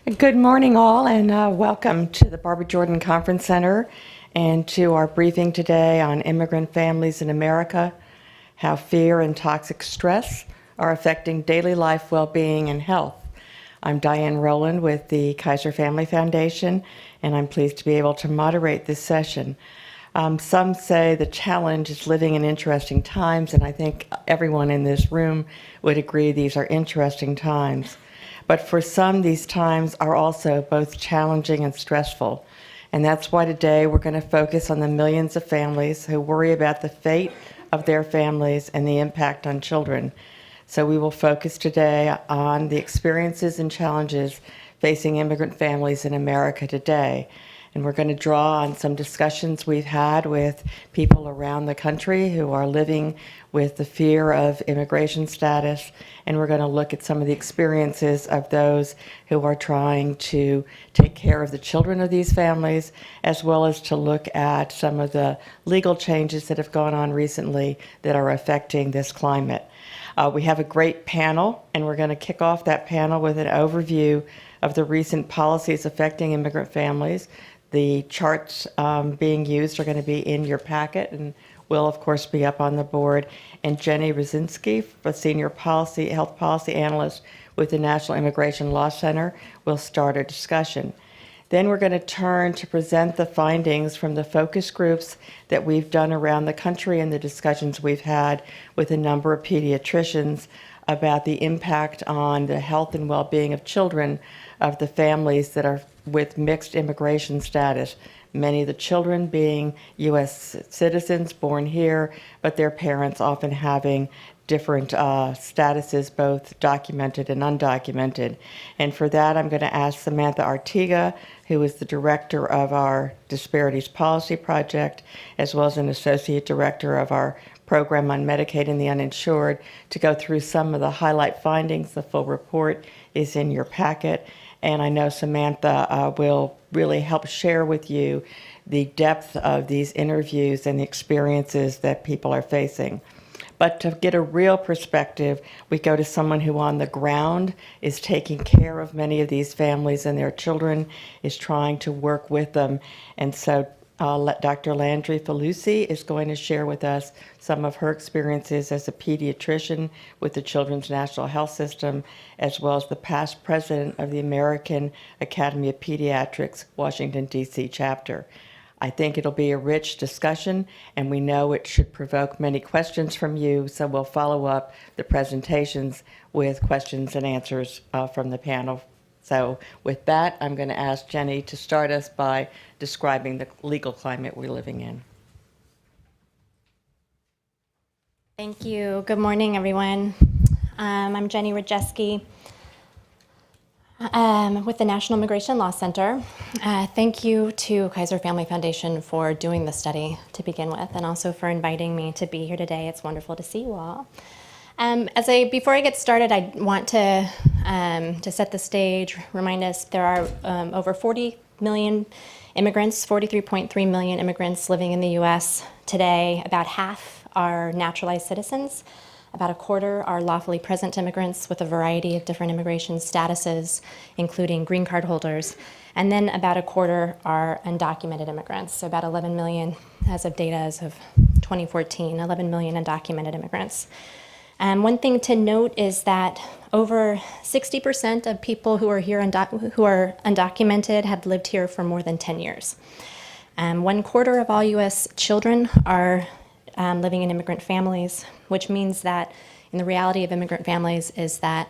Good morning, all, and welcome to the Barbara Jordan Conference Center and to our briefing today on immigrant families in America, how fear and toxic stress are affecting daily life, well-being, and health. I'm Diane Rowland with the Kaiser Family Foundation, and I'm pleased to be able to moderate this session. Some say the challenge is living in interesting times, and I think everyone in this room would agree these are interesting times. But for some, these times are also both challenging and stressful. And that's why today we're going to focus on the millions of families who worry about the fate of their families and the impact on children. So we will focus today on the experiences and challenges facing immigrant families in America today. And we're going to draw on some discussions we've had with people around the country who are living with the fear of immigration status. And we're going to look at some of the experiences of those who are trying to take care of the children of these families, as well as to look at some of the legal changes that have gone on recently that are affecting this climate. We have a great panel, and we're going to kick off that panel with an overview of the recent policies affecting immigrant families. The charts being used are going to be in your packet and will, of course, be up on the board. And Jenny Rosinski, a senior health policy analyst with the National Immigration Law Center, will start a discussion. Then we're going to turn to present the findings from the focus groups that we've done around the country and the discussions we've had with a number of pediatricians about the impact on the health and well-being of children of the families that are with mixed immigration status. Many of the children being U.S. citizens born here, but their parents often having different statuses, both documented and undocumented. And for that, I'm going to ask Samantha Artiga, who is the director of our Disparities Policy Project, as well as an associate director of our program on Medicaid and the uninsured, to go through some of the highlight findings. The full report is in your packet. And I know Samantha will really help share with you the depth of these interviews and the experiences that people are facing. But to get a real perspective, we go to someone who on the ground is taking care of many of these families and their children, is trying to work with them. And so Dr. Landry Falusi is going to share with us some of her experiences as a pediatrician with the Children's National Health System, as well as the past president of the American Academy of Pediatrics, Washington, D.C. chapter. I think it'll be a rich discussion, and we know it should provoke many questions from you, so we'll follow up the presentations with questions and answers from the panel. So with that, I'm going to ask Jenny to start us by describing the legal climate we're living in. Thank you. Good morning, everyone. I'm Jenny Rajeski with the National Immigration Law Center. Thank you to Kaiser Family Foundation for doing this study to begin with, and also for inviting me to be here today. It's wonderful to see you all. Before I get started, I want to set the stage, remind us there are over 40 million immigrants, 43.3 million immigrants living in the U.S. today. About half are naturalized citizens. About a quarter are lawfully present immigrants with a variety of different immigration statuses, including green card holders. And then about a quarter are undocumented immigrants, so about 11 million as of 2014, 11 million undocumented immigrants. One thing to note is that over 60% of people who are here who are undocumented have lived here for more than 10 years. 1/4 of all U.S. children are living in immigrant families, which means that in the reality of immigrant families is that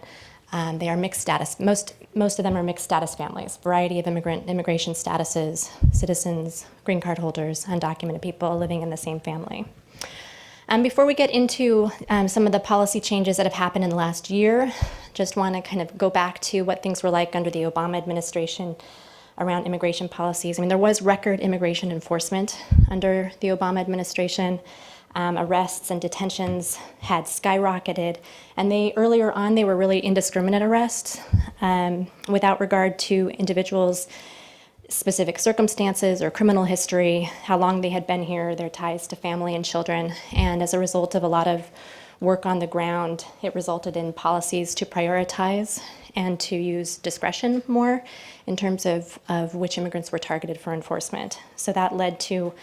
they are mixed status. Most of them are mixed status families, variety of immigration statuses, citizens, green card holders, undocumented people living in the same family. Before we get into some of the policy changes that have happened in the last year, just want to kind of go back to what things were like under the Obama administration around immigration policies. I mean, there was record immigration enforcement under the Obama administration. Arrests and detentions had skyrocketed, and earlier on they were really indiscriminate arrests without regard to individuals' specific circumstances or criminal history, how long they had been here, their ties to family and children. And as a result of a lot of work on the ground, it resulted in policies to prioritize and to use discretion more in terms of which immigrants were targeted for enforcement. So that led to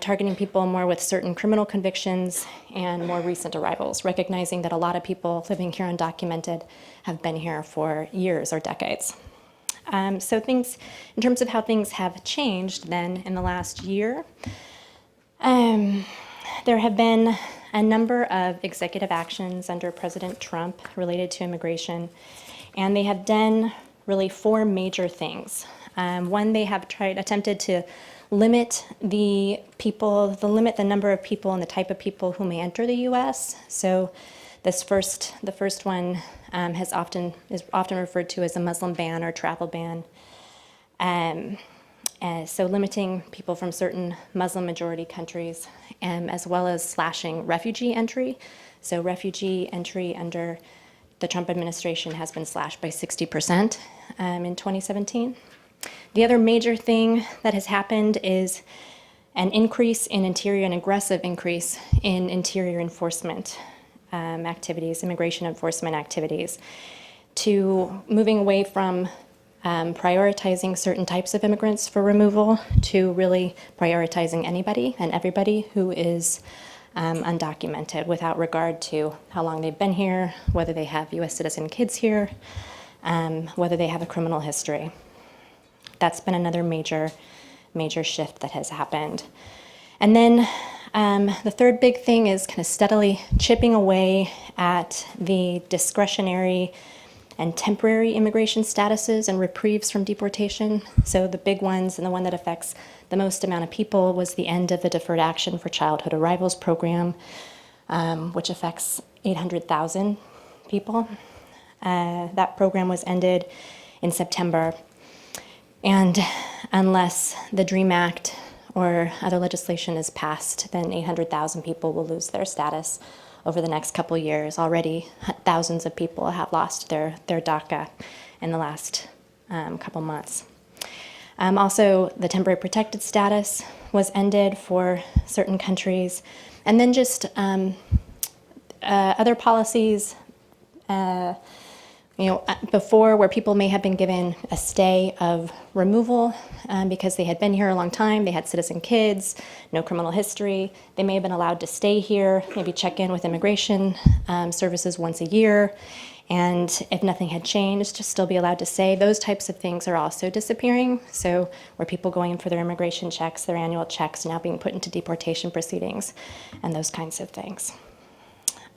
targeting people more with certain criminal convictions and more recent arrivals, recognizing that a lot of people living here undocumented have been here for years or decades. So things, in terms of how things have changed then in the last year, there have been a number of executive actions under President Trump related to immigration, and they have done really four major things. One, they have attempted to limit the number of people and the type of people who may enter the U.S. So the first one is often referred to as a Muslim ban or travel ban. So limiting people from certain Muslim majority countries, as well as slashing refugee entry. So refugee entry under the Trump administration has been slashed by 60% in 2017. The other major thing that has happened is an increase in interior, an aggressive increase in interior enforcement activities, immigration enforcement activities, to moving away from prioritizing certain types of immigrants for removal to really prioritizing anybody and everybody who is undocumented without regard to how long they've been here, whether they have U.S. citizen kids here, whether they have a criminal history. That's been another major shift that has happened. And then the third big thing is kind of steadily chipping away at the discretionary and temporary immigration statuses and reprieves from deportation. So the big ones, and the one that affects the most amount of people, was the end of the Deferred Action for Childhood Arrivals program, which affects 800,000 people. That program was ended in September. And unless the DREAM Act or other legislation is passed, then 800,000 people will lose their status over the next couple years. Already, thousands of people have lost their DACA in the last couple months. Also, the temporary protected status was ended for certain countries. And then just other policies, before, where people may have been given a stay of removal because they had been here a long time, they had citizen kids, no criminal history. They may have been allowed to stay here, maybe check in with immigration services once a year, and if nothing had changed, still be allowed to stay. Those types of things are also disappearing. So where people going in for their immigration checks, their annual checks, now being put into deportation proceedings, and those kinds of things.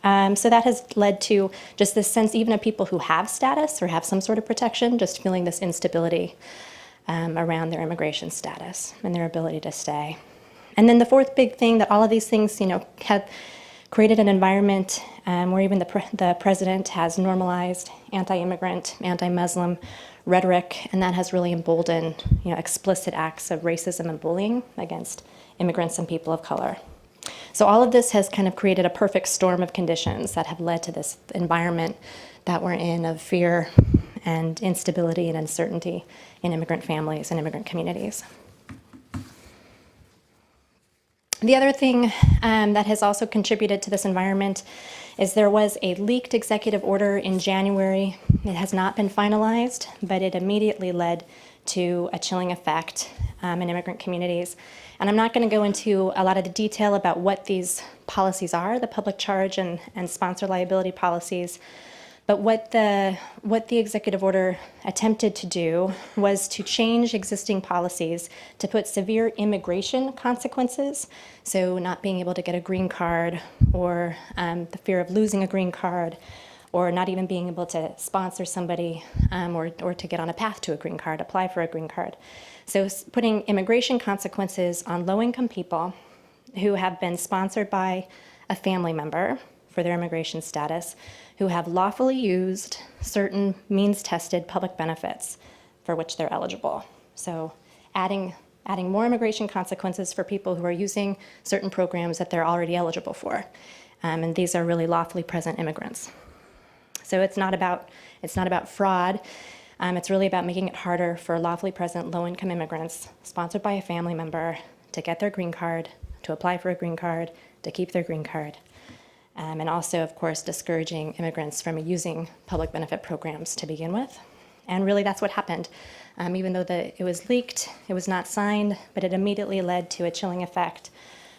So that has led to just this sense, even of people who have status or have some sort of protection, just feeling this instability around their immigration status and their ability to stay. And then the fourth big thing, that all of these things, have created an environment where even the president has normalized anti-immigrant, anti-Muslim rhetoric, and that has really emboldened, explicit acts of racism and bullying against immigrants and people of color. So all of this has kind of created a perfect storm of conditions that have led to this environment that we're in of fear and instability and uncertainty in immigrant families and immigrant communities. The other thing that has also contributed to this environment is there was a leaked executive order in January. It has not been finalized, but it immediately led to a chilling effect in immigrant communities. And I'm not going to go into a lot of the detail about what these policies are, the public charge and sponsor liability policies, but what the executive order attempted to do was to change existing policies to put severe immigration consequences, so not being able to get a green card, or the fear of losing a green card, or not even being able to sponsor somebody or to get on a path to a green card, apply for a green card. So putting immigration consequences on low-income people who have been sponsored by a family member for their immigration status, who have lawfully used certain means-tested public benefits for which they're eligible. So adding more immigration consequences for people who are using certain programs that they're already eligible for. And these are really lawfully present immigrants. So it's not about fraud. It's really about making it harder for lawfully present low-income immigrants sponsored by a family member to get their green card, to apply for a green card, to keep their green card, and also, of course, discouraging immigrants from using public benefit programs to begin with. And really, that's what happened. Even though it was leaked, it was not signed, but it immediately led to a chilling effect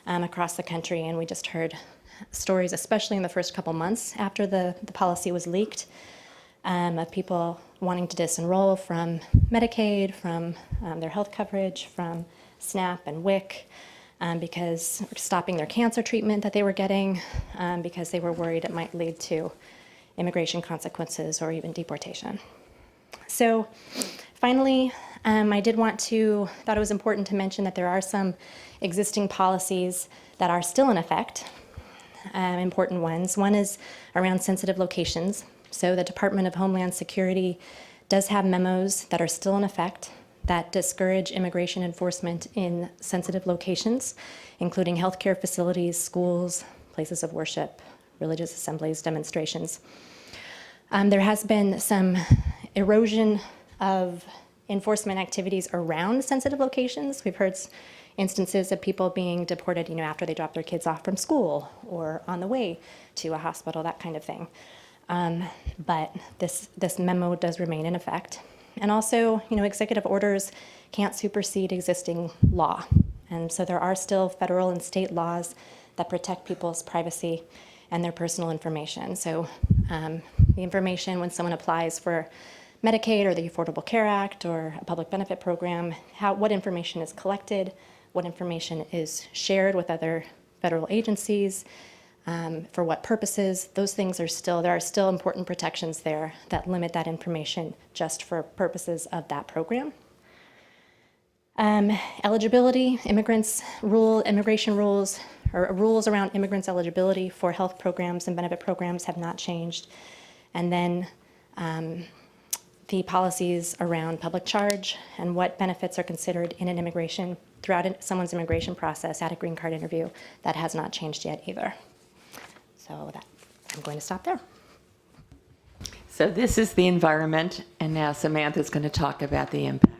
across the country. And we just heard stories, especially in the first couple months after the policy was leaked, of people wanting to disenroll from Medicaid, from their health coverage, from SNAP and WIC, because stopping their cancer treatment that they were getting, because they were worried it might lead to immigration consequences or even deportation. So finally, I thought it was important to mention that there are some existing policies that are still in effect, important ones. One is around sensitive locations. So the Department of Homeland Security does have memos that are still in effect that discourage immigration enforcement in sensitive locations, including healthcare facilities, schools, places of worship, religious assemblies, demonstrations. There has been some erosion of enforcement activities around sensitive locations. We've heard instances of people being deported, after they drop their kids off from school or on the way to a hospital, that kind of thing. But this memo does remain in effect. And also, executive orders can't supersede existing law. And so there are still federal and state laws that protect people's privacy and their personal information. So the information when someone applies for Medicaid or the Affordable Care Act or a public benefit program, what information is collected, what information is shared with other federal agencies, for what purposes, those things there are still important protections there that limit that information just for purposes of that program. Eligibility, immigration rules, or rules around immigrants' eligibility for health programs and benefit programs have not changed. And then the policies around public charge and what benefits are considered throughout someone's immigration process at a green card interview, that has not changed yet either. So I'm going to stop there. So this is the environment, and now Samantha's going to talk about the impact.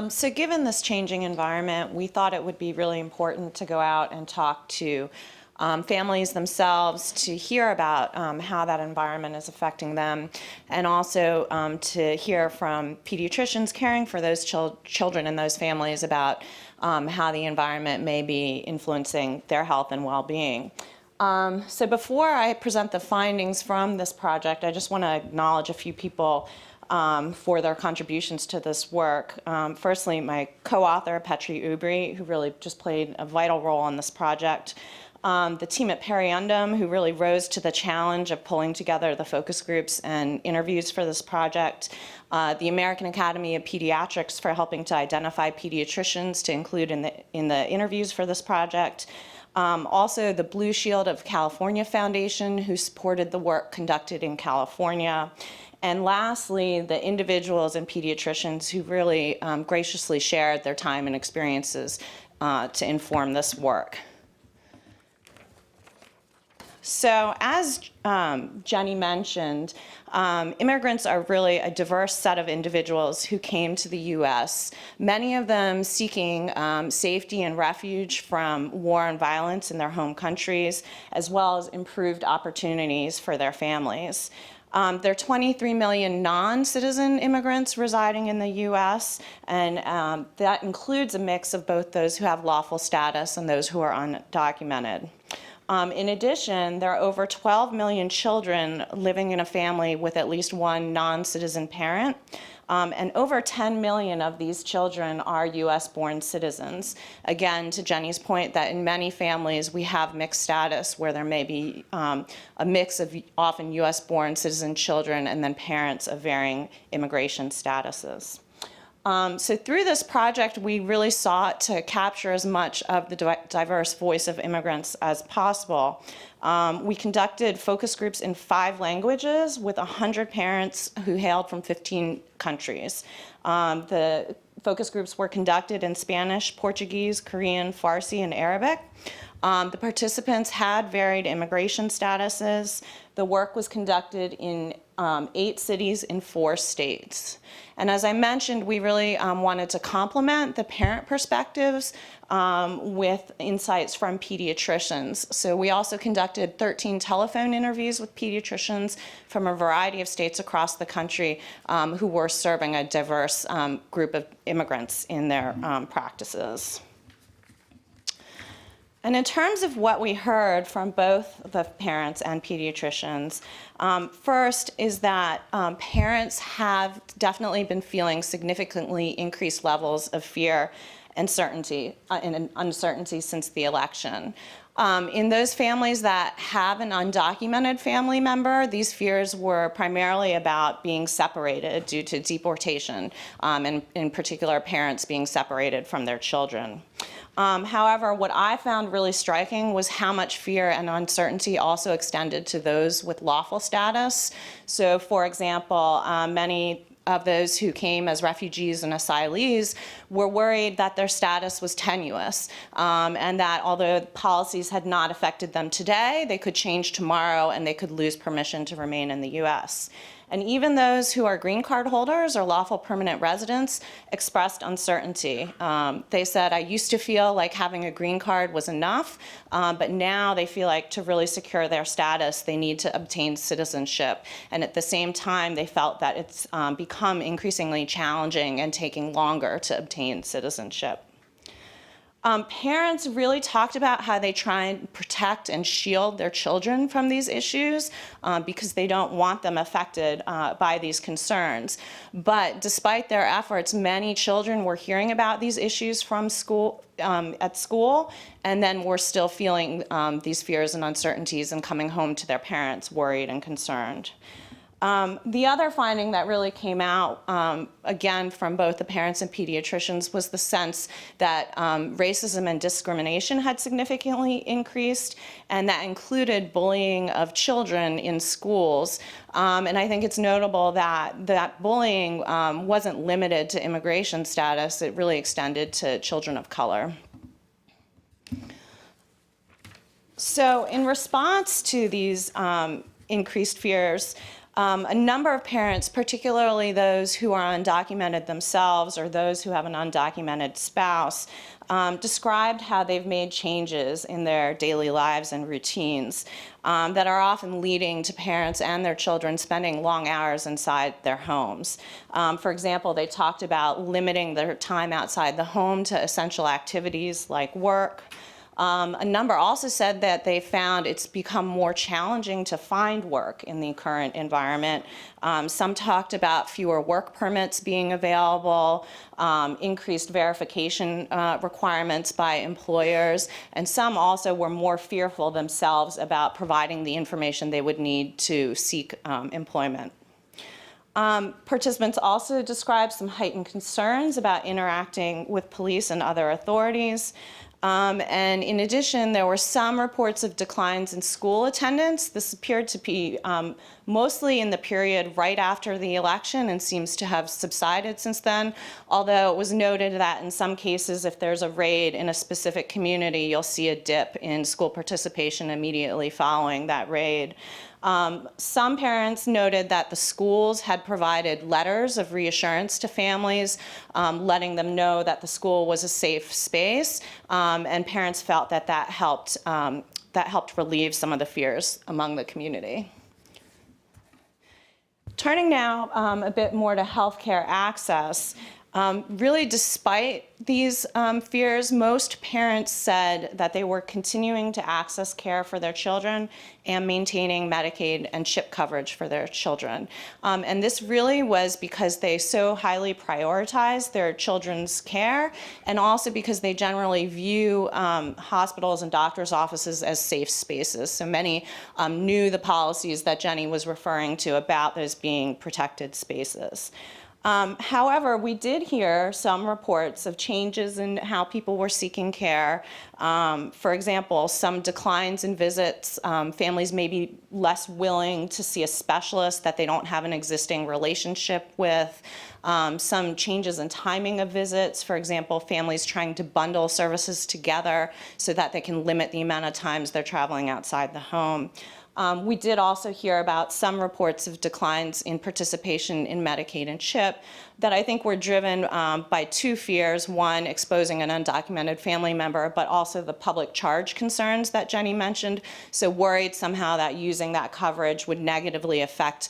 So given this changing environment, we thought it would be really important to go out and talk to families themselves, to hear about how that environment is affecting them, and also to hear from pediatricians caring for those children and those families about how the environment may be influencing their health and well-being. So before I present the findings from this project, I just want to acknowledge a few people for their contributions to this work. Firstly, my co-author, Petri Ubri, who really just played a vital role in this project. The team at Periundum, who really rose to the challenge of pulling together the focus groups and interviews for this project. The American Academy of Pediatrics for helping to identify pediatricians to include in the interviews for this project. Also, the Blue Shield of California Foundation, who supported the work conducted in California. And lastly, the individuals and pediatricians who really graciously shared their time and experiences to inform this work. So as Jenny mentioned, immigrants are really a diverse set of individuals who came to the U.S., many of them seeking safety and refuge from war and violence in their home countries, as well as improved opportunities for their families. There are 23 million non-citizen immigrants residing in the U.S., and that includes a mix of both those who have lawful status and those who are undocumented. In addition, there are over 12 million children living in a family with at least one non-citizen parent, and over 10 million of these children are U.S.-born citizens. Again, to Jenny's point, that in many families we have mixed status where there may be a mix of often U.S.-born citizen children and then parents of varying immigration statuses. So through this project, we really sought to capture as much of the diverse voice of immigrants as possible. We conducted focus groups in 5 languages with 100 parents who hailed from 15 countries. The focus groups were conducted in Spanish, Portuguese, Korean, Farsi, and Arabic. The participants had varied immigration statuses. The work was conducted in 8 cities in 4 states. And as I mentioned, we really wanted to complement the parent perspectives with insights from pediatricians. So we also conducted 13 telephone interviews with pediatricians from a variety of states across the country who were serving a diverse group of immigrants in their practices. And in terms of what we heard from both the parents and pediatricians, first is that parents have definitely been feeling significantly increased levels of fear and uncertainty since the election. In those families that have an undocumented family member, these fears were primarily about being separated due to deportation, and in particular parents being separated from their children. However, what I found really striking was how much fear and uncertainty also extended to those with lawful status. So, for example, many of those who came as refugees and asylees were worried that their status was tenuous, and that although policies had not affected them today, they could change tomorrow and they could lose permission to remain in the U.S. And even those who are green card holders or lawful permanent residents expressed uncertainty. They said, I used to feel like having a green card was enough, but now they feel like to really secure their status, they need to obtain citizenship. And at the same time, they felt that it's become increasingly challenging and taking longer to obtain citizenship. Parents really talked about how they try and protect and shield their children from these issues because they don't want them affected by these concerns. But despite their efforts, many children were hearing about these issues from school, at school, and then were still feeling these fears and uncertainties and coming home to their parents worried and concerned. The other finding that really came out, again, from both the parents and pediatricians was the sense that racism and discrimination had significantly increased, and that included bullying of children in schools. And I think it's notable that that bullying wasn't limited to immigration status. It really extended to children of color. So in response to these increased fears, a number of parents, particularly those who are undocumented themselves or those who have an undocumented spouse, described how they've made changes in their daily lives and routines that are often leading to parents and their children spending long hours inside their homes. For example, they talked about limiting their time outside the home to essential activities like work. A number also said that they found it's become more challenging to find work in the current environment. Some talked about fewer work permits being available, increased verification requirements by employers, and some also were more fearful themselves about providing the information they would need to seek employment. Participants also described some heightened concerns about interacting with police and other authorities. And in addition, there were some reports of declines in school attendance. This appeared to be mostly in the period right after the election and seems to have subsided since then, although it was noted that in some cases, if there's a raid in a specific community, you'll see a dip in school participation immediately following that raid. Some parents noted that the schools had provided letters of reassurance to families, letting them know that the school was a safe space, and parents felt that that helped relieve some of the fears among the community. Turning now a bit more to healthcare access. Really, despite these fears, most parents said that they were continuing to access care for their children and maintaining Medicaid and CHIP coverage for their children. And this really was because they so highly prioritized their children's care, and also because they generally view hospitals and doctors' offices as safe spaces. So many knew the policies that Jenny was referring to about those being protected spaces. However, we did hear some reports of changes in how people were seeking care. For example, some declines in visits. Families may be less willing to see a specialist that they don't have an existing relationship with. Some changes in timing of visits. For example, families trying to bundle services together so that they can limit the amount of times they're traveling outside the home. We did also hear about some reports of declines in participation in Medicaid and CHIP that I think were driven by two fears. One, exposing an undocumented family member, but also the public charge concerns that Jenny mentioned. So worried somehow that using that coverage would negatively affect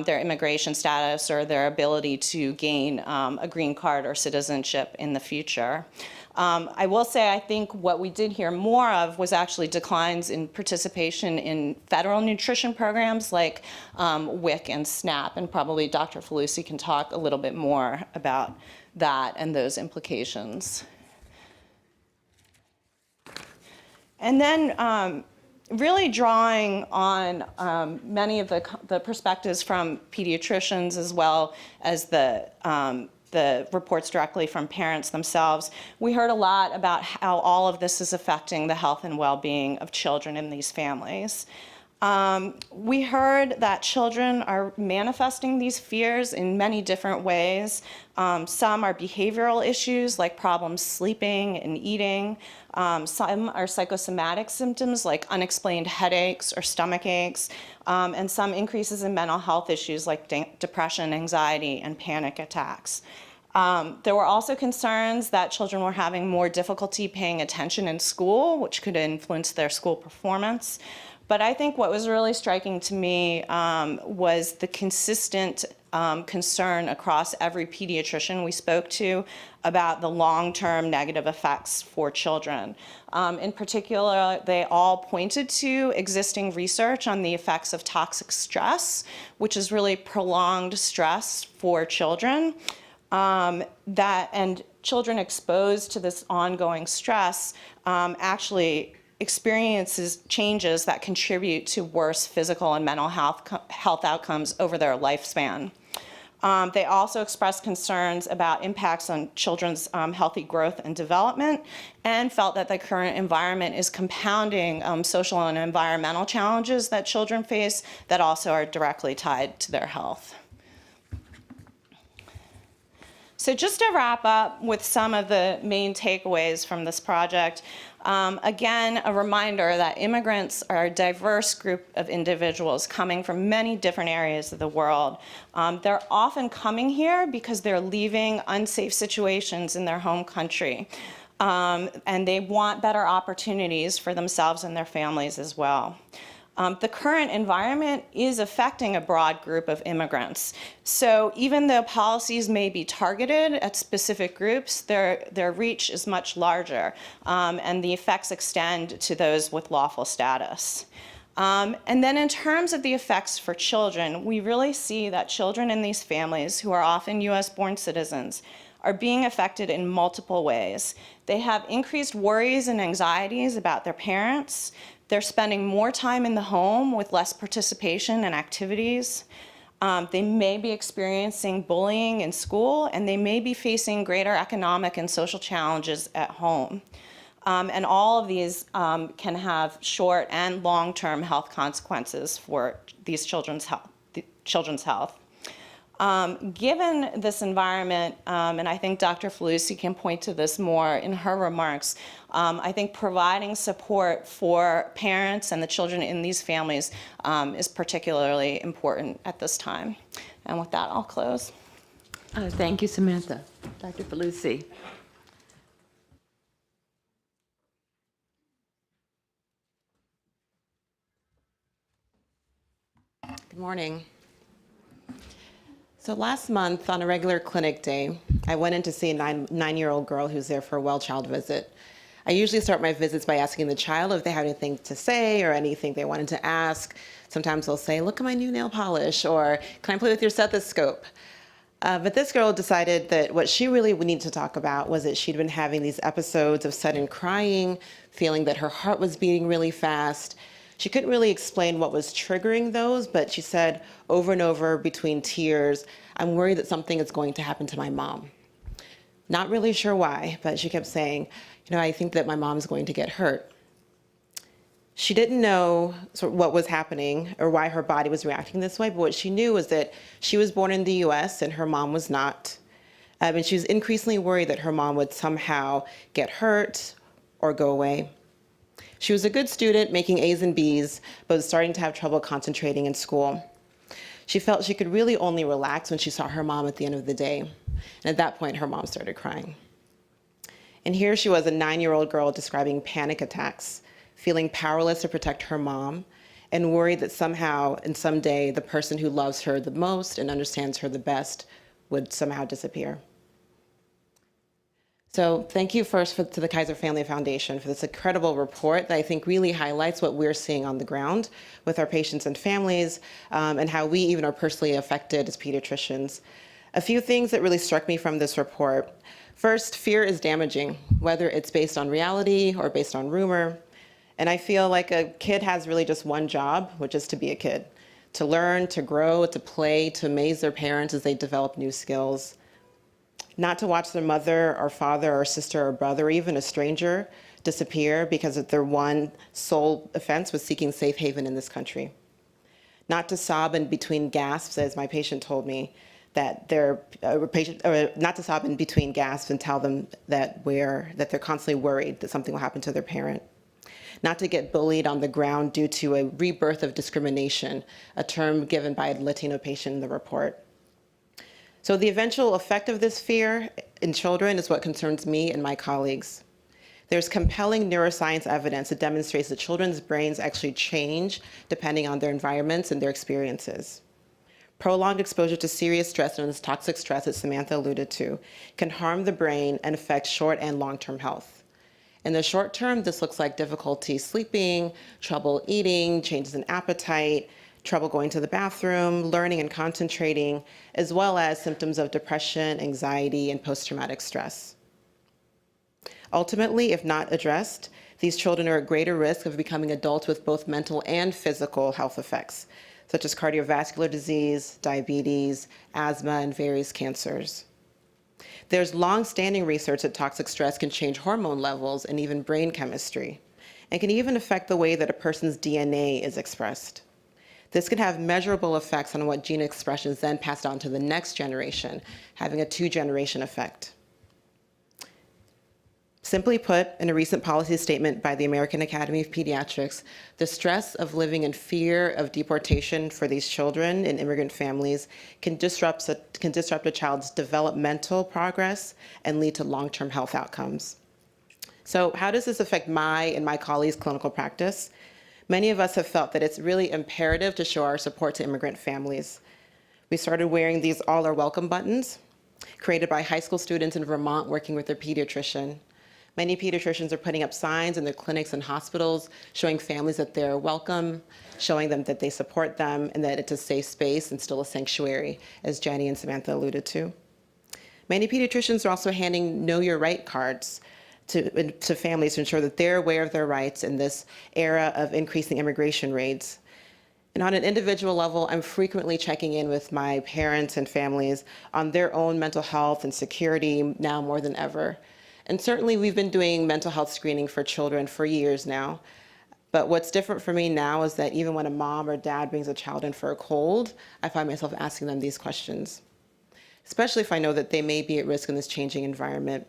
their immigration status or their ability to gain a green card or citizenship in the future. I will say I think what we did hear more of was actually declines in participation in federal nutrition programs like WIC and SNAP, and probably Dr. Falusi can talk a little bit more about that and those implications. And then really drawing on many of the perspectives from pediatricians as well as the reports directly from parents themselves, we heard a lot about how all of this is affecting the health and well-being of children in these families. We heard that children are manifesting these fears in many different ways. Some are behavioral issues like problems sleeping and eating. Some are psychosomatic symptoms like unexplained headaches or stomach aches, and some increases in mental health issues like depression, anxiety, and panic attacks. There were also concerns that children were having more difficulty paying attention in school, which could influence their school performance. But I think what was really striking to me was the consistent concern across every pediatrician we spoke to about the long-term negative effects for children. In particular, they all pointed to existing research on the effects of toxic stress, which is really prolonged stress for children. And children exposed to this ongoing stress actually experiences changes that contribute to worse physical and mental health outcomes over their lifespan. They also expressed concerns about impacts on children's healthy growth and development, and felt that the current environment is compounding social and environmental challenges that children face that also are directly tied to their health. So just to wrap up with some of the main takeaways from this project, again, a reminder that immigrants are a diverse group of individuals coming from many different areas of the world. They're often coming here because they're leaving unsafe situations in their home country. And they want better opportunities for themselves and their families as well. The current environment is affecting a broad group of immigrants. So even though policies may be targeted at specific groups, their reach is much larger, and the effects extend to those with lawful status. And then in terms of the effects for children, we really see that children in these families, who are often US-born citizens, are being affected in multiple ways. They have increased worries and anxieties about their parents. They're spending more time in the home with less participation and activities. They may be experiencing bullying in school, and they may be facing greater economic and social challenges at home. And all of these can have short and long-term health consequences for these children's health. Given this environment, and I think Dr. Falusi can point to this more in her remarks, I think providing support for parents and the children in these families is particularly important at this time. And with that, I'll close. Thank you, Samantha. Dr. Falusi. Good morning. So last month, on a regular clinic day, I went in to see a nine-year-old girl who's there for a well-child visit. I usually start my visits by asking the child if they have anything to say or anything they wanted to ask. Sometimes they'll say, "Look at my new nail polish," or "Can I play with your stethoscope?" But this girl decided that what she really would need to talk about was that she'd been having these episodes of sudden crying, feeling that her heart was beating really fast. She couldn't really explain what was triggering those, but she said over and over between tears, "I'm worried that something is going to happen to my mom." Not really sure why, but she kept saying, "I think that my mom is going to get hurt." She didn't know sort of what was happening or why her body was reacting this way, but what she knew was that she was born in the US and her mom was not. And she was increasingly worried that her mom would somehow get hurt or go away. She was a good student, making A's and B's, but was starting to have trouble concentrating in school. She felt she could really only relax when she saw her mom at the end of the day. And at that point, her mom started crying. And here she was, a 9-year-old girl describing panic attacks, feeling powerless to protect her mom, and worried that somehow and someday the person who loves her the most and understands her the best would somehow disappear. So thank you first to the Kaiser Family Foundation for this incredible report that I think really highlights what we're seeing on the ground with our patients and families, and how we even are personally affected as pediatricians. A few things that really struck me from this report. First, fear is damaging, whether it's based on reality or based on rumor. And I feel like a kid has really just one job, which is to be a kid, to learn, to grow, to play, to amaze their parents as they develop new skills. Not to watch their mother or father or sister or brother, or even a stranger, disappear because of their one sole offense was seeking safe haven in this country. Not to sob in between gasps, as my patient told me, that not to sob in between gasps and tell them that they're constantly worried that something will happen to their parent. Not to get bullied on the ground due to a rebirth of discrimination, a term given by a Latino patient in the report. So the eventual effect of this fear in children is what concerns me and my colleagues. There's compelling neuroscience evidence that demonstrates that children's brains actually change depending on their environments and their experiences. Prolonged exposure to serious stress, known as toxic stress, as Samantha alluded to, can harm the brain and affect short and long-term health. In the short term, this looks like difficulty sleeping, trouble eating, changes in appetite, trouble going to the bathroom, learning and concentrating, as well as symptoms of depression, anxiety, and post-traumatic stress. Ultimately, if not addressed, these children are at greater risk of becoming adults with both mental and physical health effects, such as cardiovascular disease, diabetes, asthma, and various cancers. There's long-standing research that toxic stress can change hormone levels and even brain chemistry, and can even affect the way that a person's DNA is expressed. This can have measurable effects on what gene expression is then passed on to the next generation, having a 2-generation effect. Simply put, in a recent policy statement by the American Academy of Pediatrics, the stress of living in fear of deportation for these children in immigrant families can disrupt a child's developmental progress and lead to long-term health outcomes. So how does this affect my and my colleagues' clinical practice? Many of us have felt that it's really imperative to show our support to immigrant families. We started wearing these All Are Welcome buttons, created by high school students in Vermont working with their pediatrician. Many pediatricians are putting up signs in their clinics and hospitals showing families that they're welcome, showing them that they support them, and that it's a safe space and still a sanctuary, as Jenny and Samantha alluded to. Many pediatricians are also handing Know Your Right cards to families to ensure that they're aware of their rights in this era of increasing immigration rates. And on an individual level, I'm frequently checking in with my parents and families on their own mental health and security now more than ever. And certainly we've been doing mental health screening for children for years now. But what's different for me now is that even when a mom or dad brings a child in for a cold, I find myself asking them these questions, especially if I know that they may be at risk in this changing environment.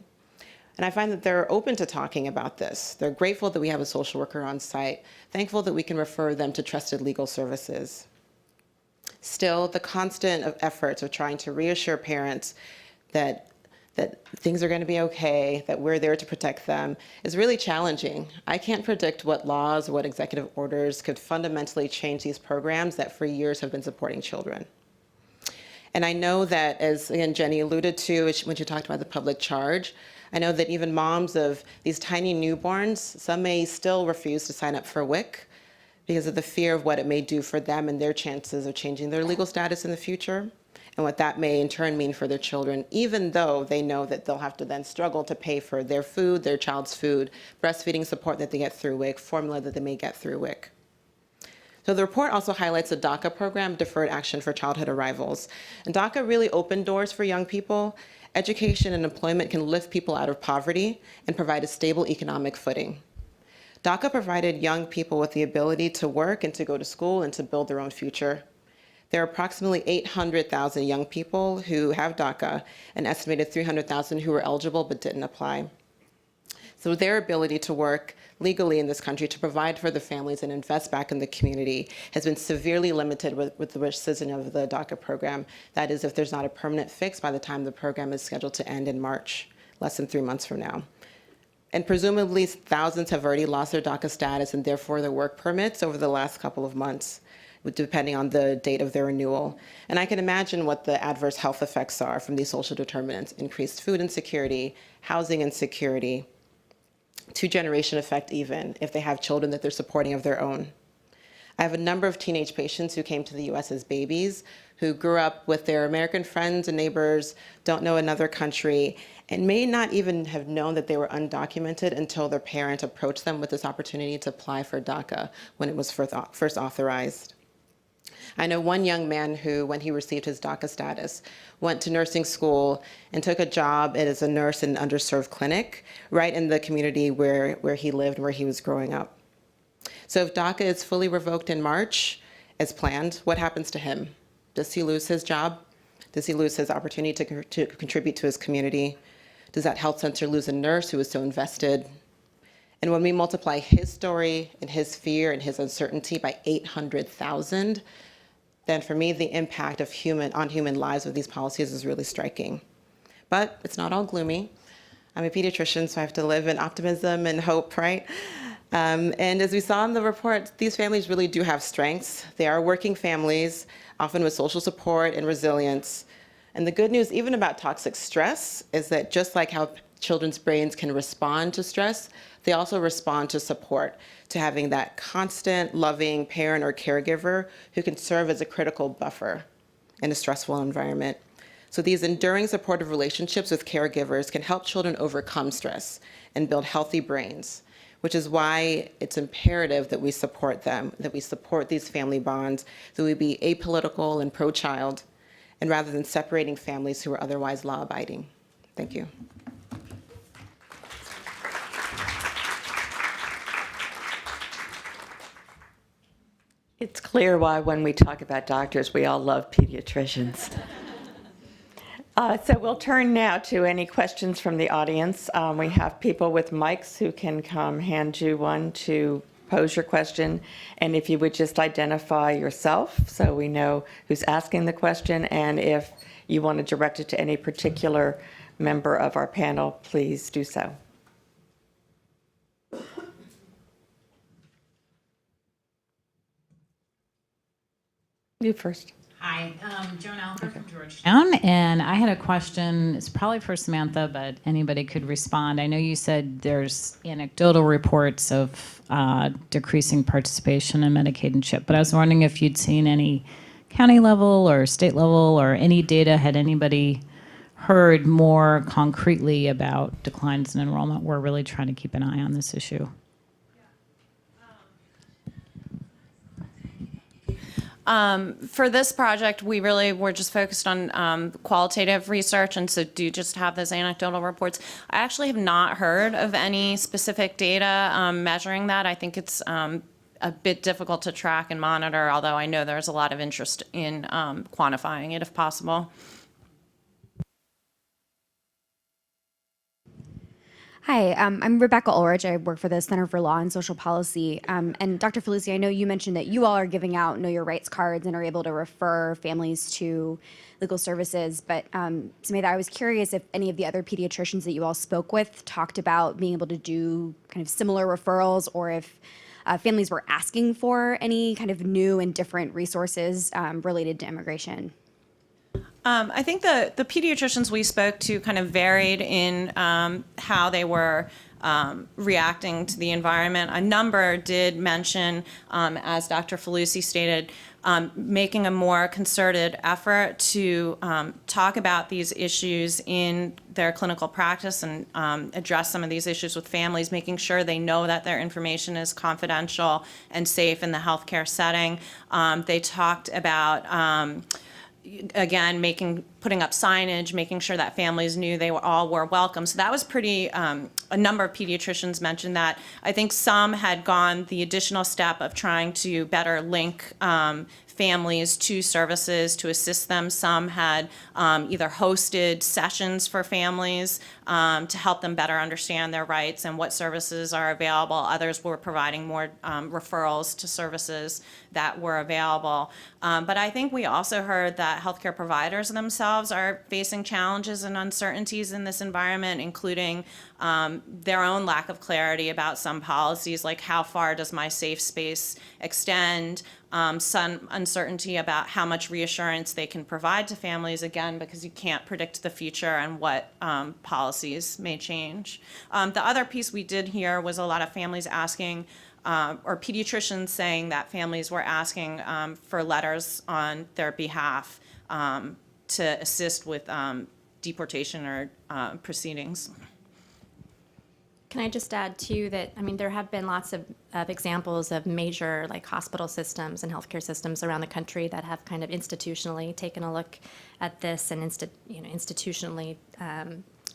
And I find that they're open to talking about this. They're grateful that we have a social worker on site, thankful that we can refer them to trusted legal services. Still, the constant efforts of trying to reassure parents that things are going to be okay, that we're there to protect them, is really challenging. I can't predict what laws or what executive orders could fundamentally change these programs that for years have been supporting children. And I know that, as again Jenny alluded to when she talked about the public charge, I know that even moms of these tiny newborns, some may still refuse to sign up for WIC because of the fear of what it may do for them and their chances of changing their legal status in the future, and what that may in turn mean for their children, even though they know that they'll have to then struggle to pay for their food, their child's food, breastfeeding support that they get through WIC, formula that they may get through WIC. So the report also highlights the DACA program, Deferred Action for Childhood Arrivals. And DACA really opened doors for young people. Education and employment can lift people out of poverty and provide a stable economic footing. DACA provided young people with the ability to work and to go to school and to build their own future. There are approximately 800,000 young people who have DACA, an estimated 300,000 who were eligible but didn't apply. So their ability to work legally in this country, to provide for the families and invest back in the community, has been severely limited with the rescission of the DACA program. That is, if there's not a permanent fix by the time the program is scheduled to end in March, less than 3 months from now. And presumably, thousands have already lost their DACA status and therefore their work permits over the last couple of months, depending on the date of their renewal. And I can imagine what the adverse health effects are from these social determinants: increased food insecurity, housing insecurity, two-generation effect even, if they have children that they're supporting of their own. I have a number of teenage patients who came to the US as babies, who grew up with their American friends and neighbors, don't know another country, and may not even have known that they were undocumented until their parent approached them with this opportunity to apply for DACA when it was first authorized. I know one young man who, when he received his DACA status, went to nursing school and took a job as a nurse in an underserved clinic right in the community where he lived, where he was growing up. So if DACA is fully revoked in March, as planned, what happens to him? Does he lose his job? Does he lose his opportunity to contribute to his community? Does that health center lose a nurse who was so invested? And when we multiply his story and his fear and his uncertainty by 800,000, then for me, the impact of on human lives with these policies is really striking. But it's not all gloomy. I'm a pediatrician, so I have to live in optimism and hope, right? And as we saw in the report, these families really do have strengths. They are working families, often with social support and resilience. And the good news, even about toxic stress, is that just like how children's brains can respond to stress, they also respond to support, to having that constant, loving parent or caregiver who can serve as a critical buffer in a stressful environment. So these enduring supportive relationships with caregivers can help children overcome stress and build healthy brains, which is why it's imperative that we support them, that we support these family bonds, that we be apolitical and pro-child, and rather than separating families who are otherwise law-abiding. Thank you. It's clear why when we talk about doctors, we all love pediatricians. So we'll turn now to any questions from the audience. We have people with mics who can come hand you one to pose your question. And if you would just identify yourself so we know who's asking the question, and if you want to direct it to any particular member of our panel, please do so. You first. Hi, Joan Alper from Georgetown, and I had a question. It's probably for Samantha, but anybody could respond. I know you said there's anecdotal reports of decreasing participation in Medicaid and CHIP, but I was wondering if you'd seen any county level or state level or any data. Had anybody heard more concretely about declines in enrollment? We're really trying to keep an eye on this issue. For this project, we really were just focused on qualitative research, and so do just have those anecdotal reports. I actually have not heard of any specific data measuring that. I think it's a bit difficult to track and monitor, although I know there's a lot of interest in quantifying it if possible. Hi, I'm Rebecca Ulrich. I work for the Center for Law and Social Policy. And Dr. Felici, I know you mentioned that you all are giving out Know Your Rights cards and are able to refer families to legal services. But Samantha, I was curious if any of the other pediatricians that you all spoke with talked about being able to do kind of similar referrals, or if families were asking for any kind of new and different resources related to immigration. I think the pediatricians we spoke to kind of varied in how they were reacting to the environment. A number did mention, as Dr. Falusi stated, making a more concerted effort to talk about these issues in their clinical practice and address some of these issues with families, making sure they know that their information is confidential and safe in the healthcare setting. They talked about again, putting up signage, making sure that families knew they all were welcome. So that was pretty, a number of pediatricians mentioned that. I think some had gone the additional step of trying to better link families to services to assist them. Some had either hosted sessions for families to help them better understand their rights and what services are available. Others were providing more referrals to services that were available. But I think we also heard that healthcare providers themselves are facing challenges and uncertainties in this environment, including their own lack of clarity about some policies, like how far does my safe space extend, some uncertainty about how much reassurance they can provide to families, again, because you can't predict the future and what policies may change. The other piece we did hear was a lot of families asking, or pediatricians saying that families were asking for letters on their behalf to assist with deportation or proceedings. Can I just add too that, I mean, there have been lots of examples of major like hospital systems and healthcare systems around the country that have kind of institutionally taken a look at this and institutionally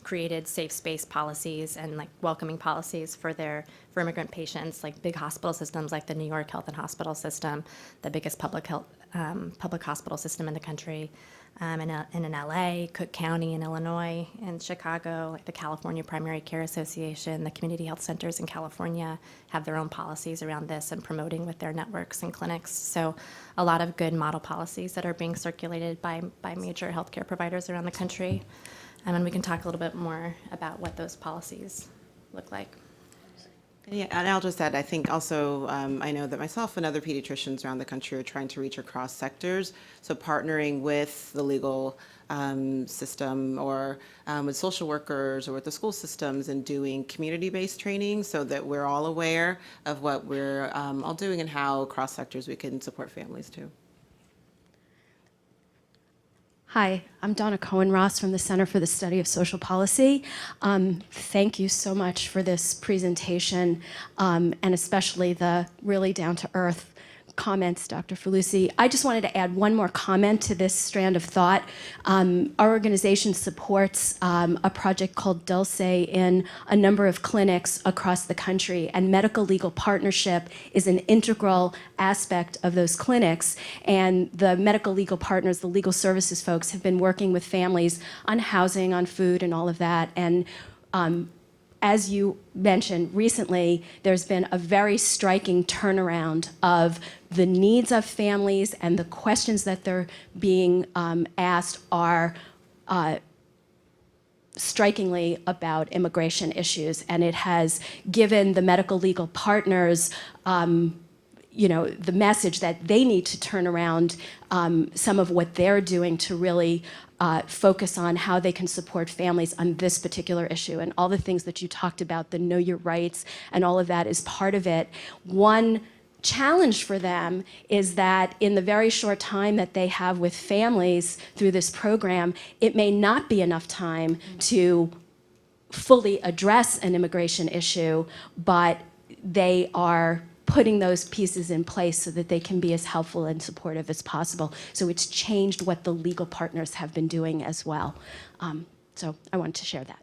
created safe space policies and like welcoming policies for immigrant patients, like big hospital systems like the New York Health and Hospital System, the biggest public hospital system in the country. In LA, Cook County in Illinois, and Chicago, like the California Primary Care Association, the community health centers in California have their own policies around this and promoting with their networks and clinics. So a lot of good model policies that are being circulated by major healthcare providers around the country. And we can talk a little bit more about what those policies look like. Yeah, and I'll just add, I think also, I know that myself and other pediatricians around the country are trying to reach across sectors. So partnering with the legal system or with social workers or with the school systems and doing community-based training so that we're all aware of what we're all doing and how across sectors we can support families too. Hi, I'm Donna Cohen-Ross from the Center for the Study of Social Policy. Thank you so much for this presentation, and especially the really down-to-earth comments, Dr. Falusi. I just wanted to add one more comment to this strand of thought. Our organization supports a project called Dulce in a number of clinics across the country, and medical legal partnership is an integral aspect of those clinics. And the medical legal partners, the legal services folks, have been working with families on housing, on food, and all of that. And as you mentioned, recently there's been a very striking turnaround of the needs of families, and the questions that they're being asked are strikingly about immigration issues. And it has given the medical legal partners the message that they need to turn around some of what they're doing to really focus on how they can support families on this particular issue. And all the things that you talked about, the know your rights and all of that is part of it. One challenge for them is that in the very short time that they have with families through this program, it may not be enough time to fully address an immigration issue, but they are putting those pieces in place so that they can be as helpful and supportive as possible. So it's changed what the legal partners have been doing as well. So I wanted to share that.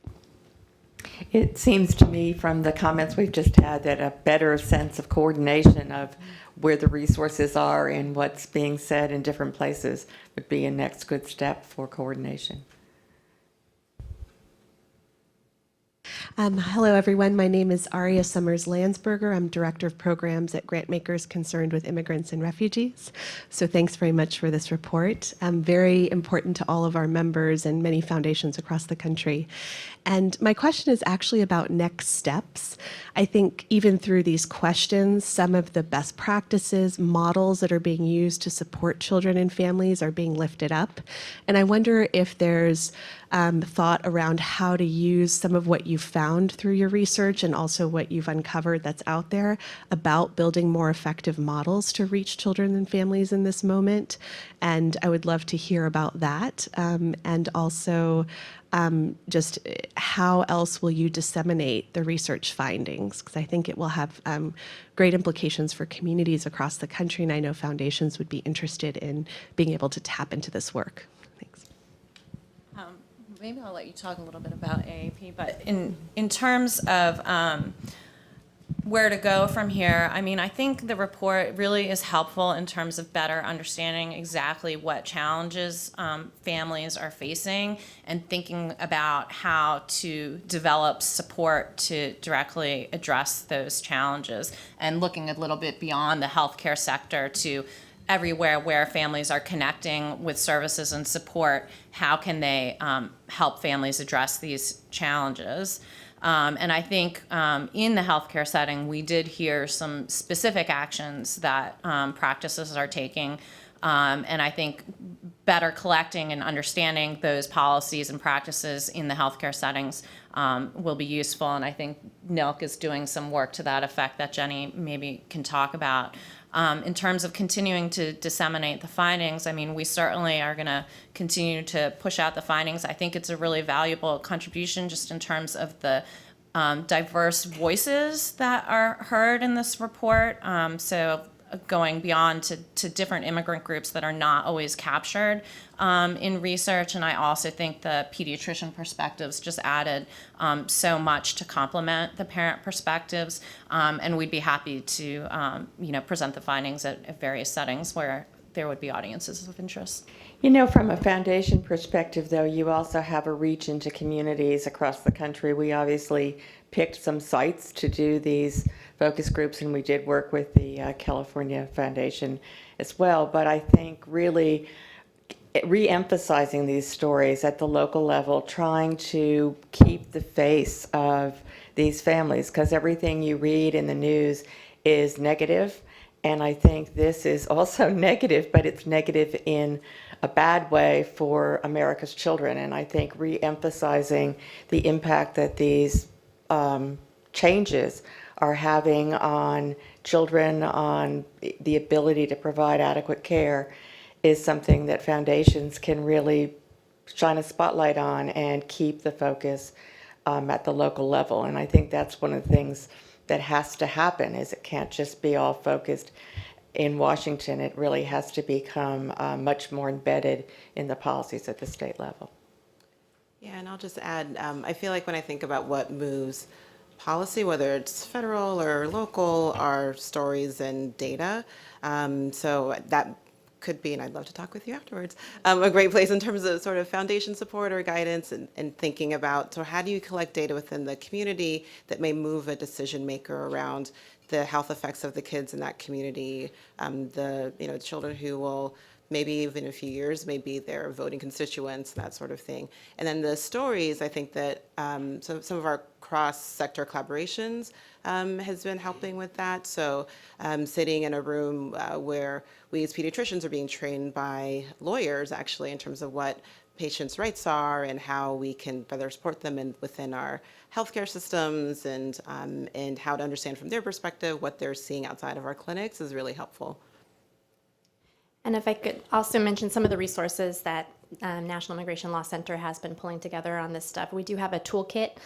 It seems to me from the comments we've just had that a better sense of coordination of where the resources are and what's being said in different places would be a next good step for coordination. Hello, everyone. My name is Aria Summers-Landsberger. I'm Director of Programs at Grantmakers concerned with immigrants and refugees. So thanks very much for this report. Very important to all of our members and many foundations across the country. And my question is actually about next steps. I think even through these questions, some of the best practices, models that are being used to support children and families are being lifted up. And I wonder if there's thought around how to use some of what you've found through your research and also what you've uncovered that's out there about building more effective models to reach children and families in this moment. And I would love to hear about that. And also, just how else will you disseminate the research findings? Because I think it will have great implications for communities across the country, and I know foundations would be interested in being able to tap into this work. Thanks. Maybe I'll let you talk a little bit about AAP, but in terms of where to go from here, I mean, I think the report really is helpful in terms of better understanding exactly what challenges families are facing and thinking about how to develop support to directly address those challenges, and looking a little bit beyond the healthcare sector to everywhere where families are connecting with services and support. How can they help families address these challenges? And I think in the healthcare setting, we did hear some specific actions that practices are taking. And I think better collecting and understanding those policies and practices in the healthcare settings will be useful. And I think NILC is doing some work to that effect that Jenny maybe can talk about. In terms of continuing to disseminate the findings, I mean, we certainly are going to continue to push out the findings. I think it's a really valuable contribution just in terms of the diverse voices that are heard in this report. So going beyond to different immigrant groups that are not always captured in research. And I also think the pediatrician perspectives just added so much to complement the parent perspectives. And we'd be happy to present the findings at various settings where there would be audiences of interest. You know, from a foundation perspective, though, you also have a reach into communities across the country. We obviously picked some sites to do these focus groups, and we did work with the California Foundation as well. But I think really re-emphasizing these stories at the local level, trying to keep the face of these families, because everything you read in the news is negative. And I think this is also negative, but it's negative in a bad way for America's children. And I think re-emphasizing the impact that these changes are having on children, on the ability to provide adequate care, is something that foundations can really shine a spotlight on and keep the focus at the local level. And I think that's one of the things that has to happen, is it can't just be all focused in Washington. It really has to become much more embedded in the policies at the state level. Yeah, and I'll just add, I feel like when I think about what moves policy, whether it's federal or local, are stories and data. So that could be, and I'd love to talk with you afterwards, a great place in terms of sort of foundation support or guidance and thinking about, so how do you collect data within the community that may move a decision maker around the health effects of the kids in that community, the children who will maybe even in a few years may be their voting constituents, that sort of thing. And then the stories, I think that some of our cross-sector collaborations has been helping with that. So sitting in a room where we as pediatricians are being trained by lawyers actually in terms of what patients' rights are and how we can better support them within our healthcare systems, and how to understand from their perspective what they're seeing outside of our clinics is really helpful. And if I could also mention some of the resources that National Immigration Law Center has been pulling together on this stuff. We do have a toolkit,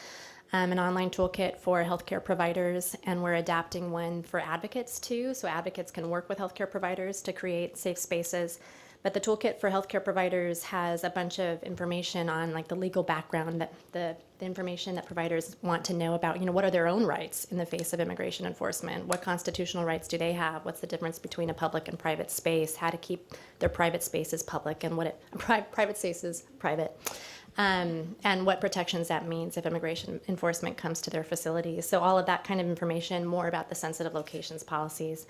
an online toolkit for healthcare providers, and we're adapting one for advocates too. So advocates can work with healthcare providers to create safe spaces. But the toolkit for healthcare providers has a bunch of information on like the legal background, that the information that providers want to know about, what are their own rights in the face of immigration enforcement? What constitutional rights do they have? What's the difference between a public and private space? How to keep their private spaces public and private spaces private? And what protections that means if immigration enforcement comes to their facilities. So all of that kind of information, more about the sensitive locations policies.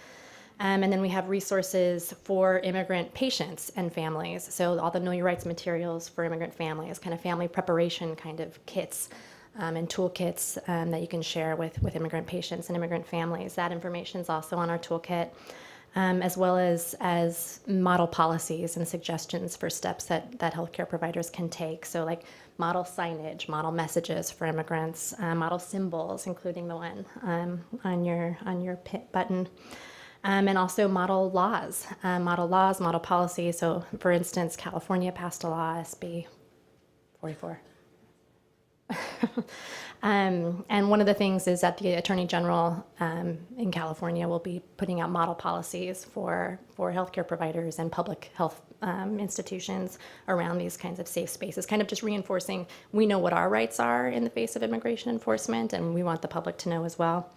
And then we have resources for immigrant patients and families. So all the Know Your Rights materials for immigrant families, kind of family preparation kind of kits and toolkits that you can share with immigrant patients and immigrant families. That information is also on our toolkit. as well as model policies and suggestions for steps that healthcare providers can take. So like model signage, model messages for immigrants, model symbols, including the one on your pit button. And also model laws, model policies. So for instance, California passed a law, SB 44. And one of the things is that the Attorney General in California will be putting out model policies for healthcare providers and public health institutions around these kinds of safe spaces, kind of just reinforcing we know what our rights are in the face of immigration enforcement, and we want the public to know as well.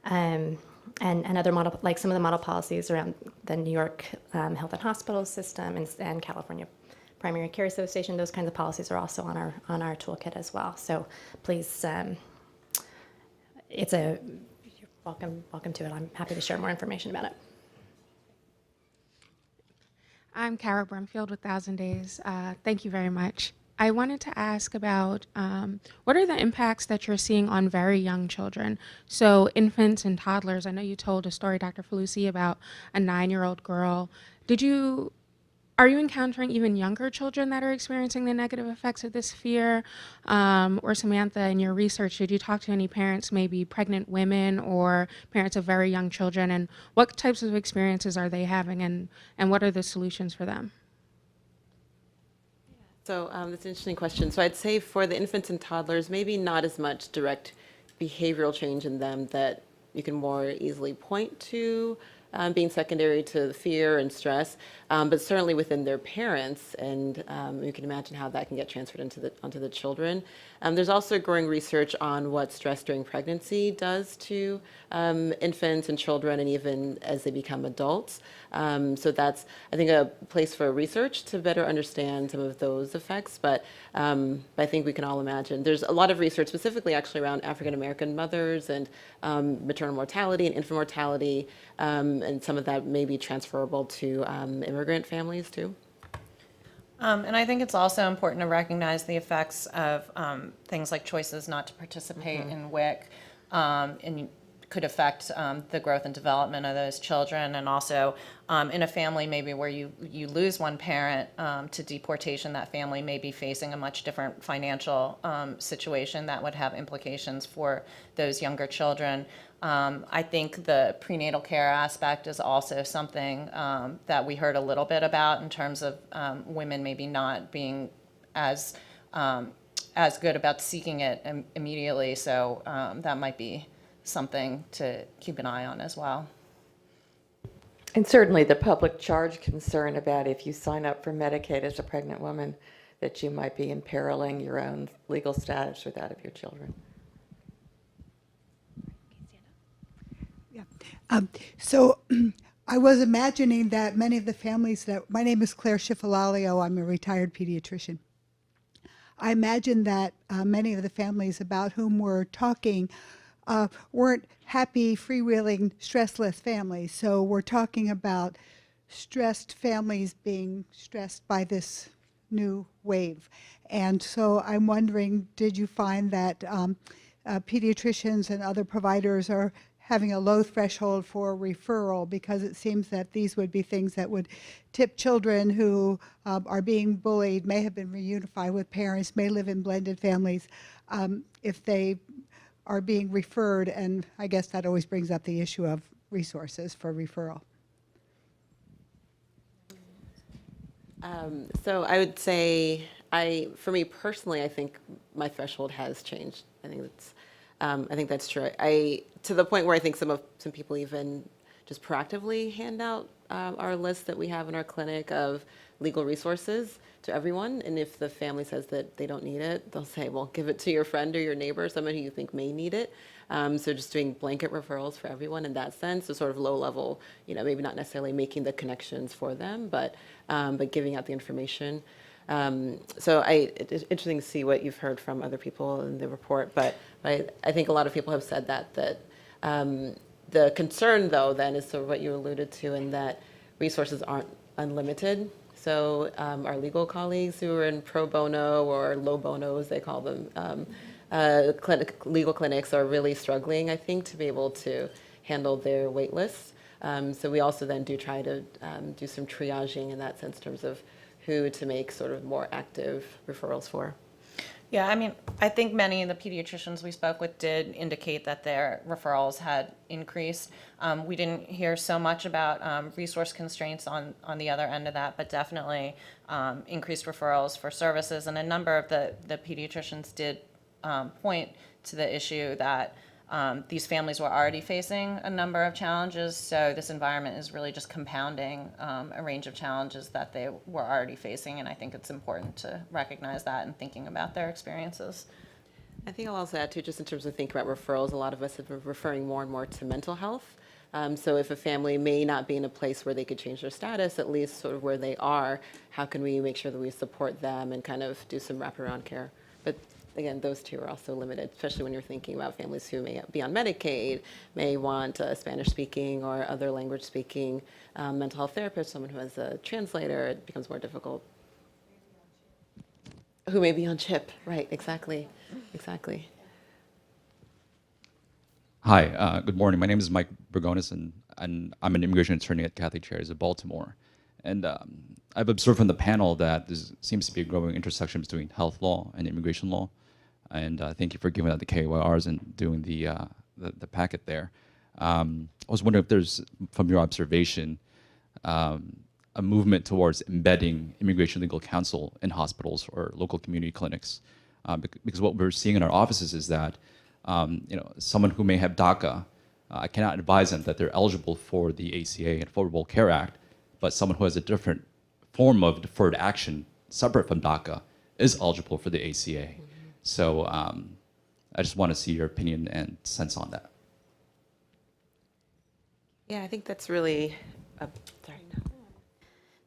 And other model, like some of the model policies around the New York Health and Hospital System and California Primary Care Association, those kinds of policies are also on our toolkit as well. So please, you're welcome to it. I'm happy to share more information about it. I'm Kara Brumfield with 1,000 Days. Thank you very much. I wanted to ask about what are the impacts that you're seeing on very young children? So infants and toddlers. I know you told a story, Dr. Felucci, about a 9-year-old girl. Are you encountering even younger children that are experiencing the negative effects of this fear? Or Samantha, in your research, did you talk to any parents, maybe pregnant women or parents of very young children, and what types of experiences are they having, and what are the solutions for them? So that's an interesting question. So I'd say for the infants and toddlers, maybe not as much direct behavioral change in them that you can more easily point to being secondary to the fear and stress, but certainly within their parents, and you can imagine how that can get transferred onto the children. There's also growing research on what stress during pregnancy does to infants and children, and even as they become adults. So that's, I think, a place for research to better understand some of those effects. But I think we can all imagine. There's a lot of research specifically actually around African American mothers and maternal mortality and infant mortality, and some of that may be transferable to immigrant families too. And I think it's also important to recognize the effects of things like choices not to participate in WIC, and could affect the growth and development of those children. And also in a family maybe where you lose one parent to deportation, that family may be facing a much different financial situation that would have implications for those younger children. I think the prenatal care aspect is also something that we heard a little bit about in terms of women maybe not being as good about seeking it immediately. So that might be something to keep an eye on as well. And certainly the public charge concern about if you sign up for Medicaid as a pregnant woman, that you might be imperiling your own legal status or that of your children. So I was imagining that many of the families my name is Claire Schifalalio, I'm a retired pediatrician. I imagine that many of the families about whom we're talking weren't happy, freewheeling, stressless families. So we're talking about stressed families being stressed by this new wave. And so I'm wondering, did you find that pediatricians and other providers are having a low threshold for referral, because it seems that these would be things that would tip children who are being bullied, may have been reunified with parents, may live in blended families, if they are being referred, and I guess that always brings up the issue of resources for referral. So I would say, for me personally, I think my threshold has changed. I think that's true. To the point where I think some people even just proactively hand out our list that we have in our clinic of legal resources to everyone. And if the family says that they don't need it, they'll say, well, give it to your friend or your neighbor, someone who you think may need it. So just doing blanket referrals for everyone in that sense, so sort of low level, maybe not necessarily making the connections for them, but giving out the information. So it's interesting to see what you've heard from other people in the report, but I think a lot of people have said that the concern, though, then is sort of what you alluded to, in that resources aren't unlimited. So our legal colleagues who are in pro bono or low bono, as they call them, legal clinics are really struggling, I think, to be able to handle their wait lists. So we also then do try to do some triaging in that sense in terms of who to make sort of more active referrals for. Yeah, I mean, I think many of the pediatricians we spoke with did indicate that their referrals had increased. We didn't hear so much about resource constraints on the other end of that, but definitely increased referrals for services. And a number of the pediatricians did point to the issue that these families were already facing a number of challenges, so this environment is really just compounding a range of challenges that they were already facing, and I think it's important to recognize that and thinking about their experiences. I think I'll also add too, just in terms of thinking about referrals, a lot of us have been referring more and more to mental health. So if a family may not be in a place where they could change their status, at least sort of where they are, how can we make sure that we support them and kind of do some wraparound care? But again, those two are also limited, especially when you're thinking about families who may be on Medicaid, may want a Spanish-speaking or other language-speaking mental health therapist, someone who has a translator. It becomes more difficult. Who may be on CHIP, right, exactly. Hi, good morning. My name is Mike Bergonis, and I'm an immigration attorney at Catholic Charities of Baltimore. And I've observed from the panel that there seems to be a growing intersection between health law and immigration law. And thank you for giving out the KYRs and doing the packet there. I was wondering if there's, from your observation, a movement towards embedding immigration legal counsel in hospitals or local community clinics. Because what we're seeing in our offices is that someone who may have DACA, I cannot advise them that they're eligible for the ACA and Affordable Care Act, but someone who has a different form of deferred action separate from DACA is eligible for the ACA. So I just want to see your opinion and sense on that. Yeah, I think that's really, sorry.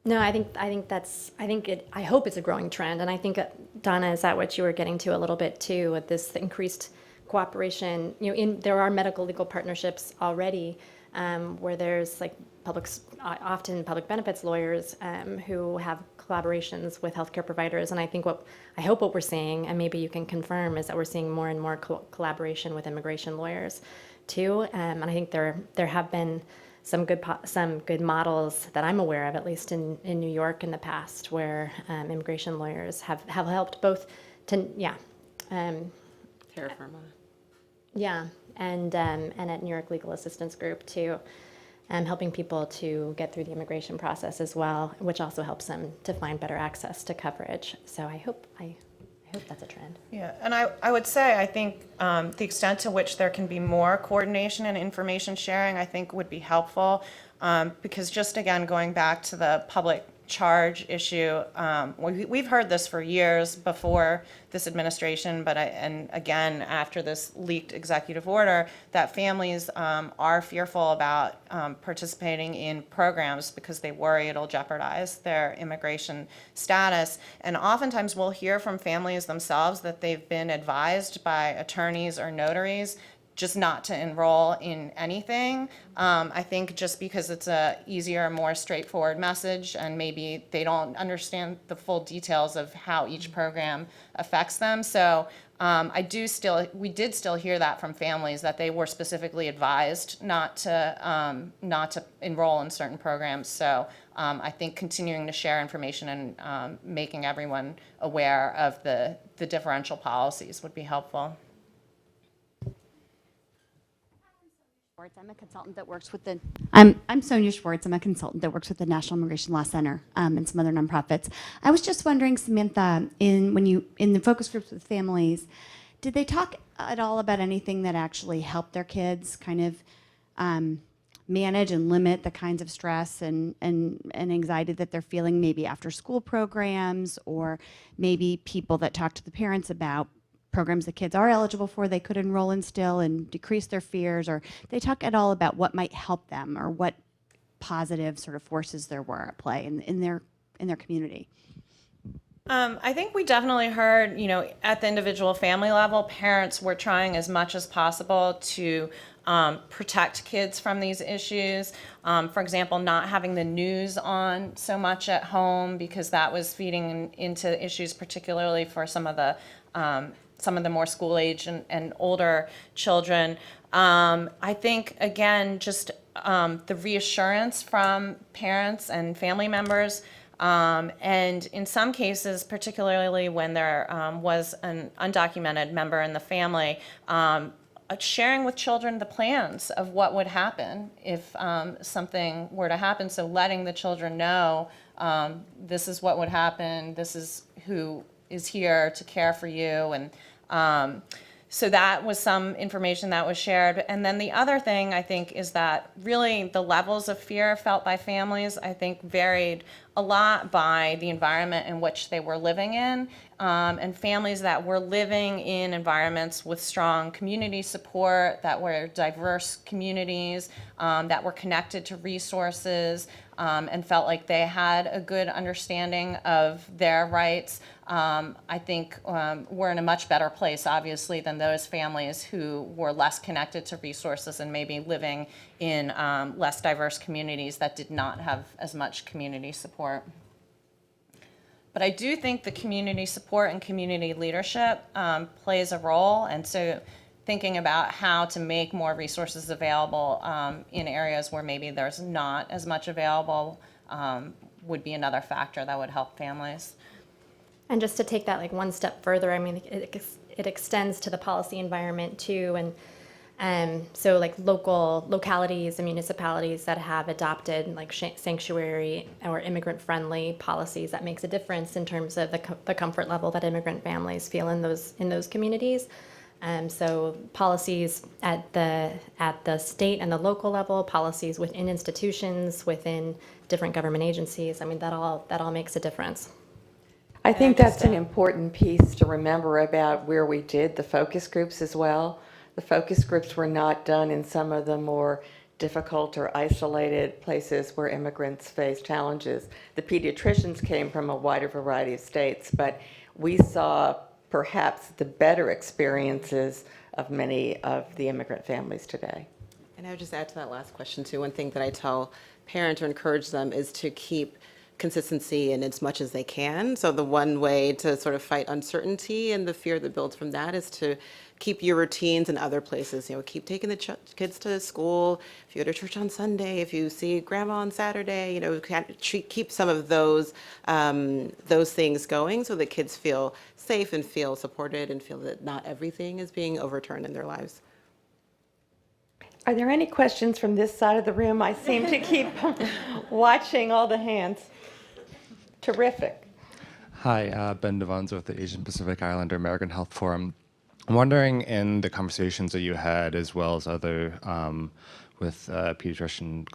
No, I hope it's a growing trend, and I think, Donna, is that what you were getting to a little bit too, with this increased cooperation? There are medical legal partnerships already, where there's like often public benefits lawyers who have collaborations with healthcare providers, and I hope what we're seeing, and maybe you can confirm, is that we're seeing more and more collaboration with immigration lawyers too, and I think there have been some good models that I'm aware of, at least in New York in the past, where immigration lawyers have helped both to Terra Firma. Yeah, and at New York Legal Assistance Group too, helping people to get through the immigration process as well, which also helps them to find better access to coverage. So I hope that's a trend. Yeah, and I would say, I think the extent to which there can be more coordination and information sharing, I think would be helpful, because just again, going back to the public charge issue, we've heard this for years before this administration, and again after this leaked executive order, that families are fearful about participating in programs because they worry it'll jeopardize their immigration status. And oftentimes we'll hear from families themselves that they've been advised by attorneys or notaries just not to enroll in anything. I think just because it's a easier, more straightforward message, and maybe they don't understand the full details of how each program affects them. So we did still hear that from families, that they were specifically advised not to enroll in certain programs. So I think continuing to share information and making everyone aware of the differential policies would be helpful. I'm a consultant that works with the. I'm Sonia Schwartz. I'm a consultant that works with the National Immigration Law Center and some other nonprofits. I was just wondering, Samantha, in the focus groups with families, did they talk at all about anything that actually helped their kids kind of manage and limit the kinds of stress and anxiety that they're feeling, maybe after school programs, or maybe people that talk to the parents about programs the kids are eligible for, they could enroll in still and decrease their fears, or they talk at all about what might help them or what positive sort of forces there were at play in their community? I think we definitely heard, at the individual family level, parents were trying as much as possible to protect kids from these issues. For example, not having the news on so much at home, because that was feeding into issues, particularly for some of the more school age and older children. I think, again, just the reassurance from parents and family members. And in some cases, particularly when there was an undocumented member in the family, sharing with children the plans of what would happen if something were to happen. So letting the children know this is what would happen, this is who is here to care for you. And so that was some information that was shared. And then the other thing, I think, is that really the levels of fear felt by families, I think, varied a lot by the environment in which they were living in. And families that were living in environments with strong community support, that were diverse communities, that were connected to resources, and felt like they had a good understanding of their rights, I think we're in a much better place, obviously, than those families who were less connected to resources and maybe living in less diverse communities that did not have as much community support. But I do think the community support and community leadership plays a role, and so thinking about how to make more resources available in areas where maybe there's not as much available would be another factor that would help families. And just to take that like one step further, I mean, it extends to the policy environment too, and so like localities and municipalities that have adopted like sanctuary or immigrant-friendly policies, that makes a difference in terms of the comfort level that immigrant families feel in those communities. So policies at the state and the local level, policies within institutions, within different government agencies. I mean, that all makes a difference. I think that's an important piece to remember about where we did the focus groups as well. The focus groups were not done in some of the more difficult or isolated places where immigrants face challenges. The pediatricians came from a wider variety of states, but we saw perhaps the better experiences of many of the immigrant families today. And I would just add to that last question too, one thing that I tell parents or encourage them is to keep consistency in as much as they can. So the one way to sort of fight uncertainty and the fear that builds from that is to keep your routines in other places. You know, keep taking the kids to school. If you go to church on Sunday, if you see grandma on Saturday, you know, keep some of those things going so that kids feel safe and feel supported and feel that not everything is being overturned in their lives. Are there any questions from this side of the room? I seem to keep watching all the hands. Terrific. Hi, Ben Devons with the Asian Pacific Islander American Health Forum. I'm wondering, in the conversations that you had, as well as other with pediatrician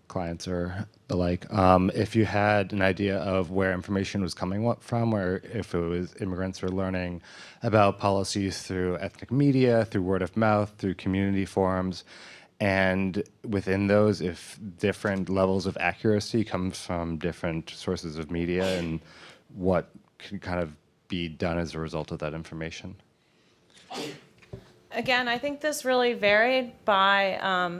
clients or the like, if you had an idea of where information was coming from, or if it was immigrants were learning about policies through ethnic media, through word of mouth, through community forums, and within those, if different levels of accuracy comes from different sources of media, and what can kind of be done as a result of that information? Again, I think this really varied by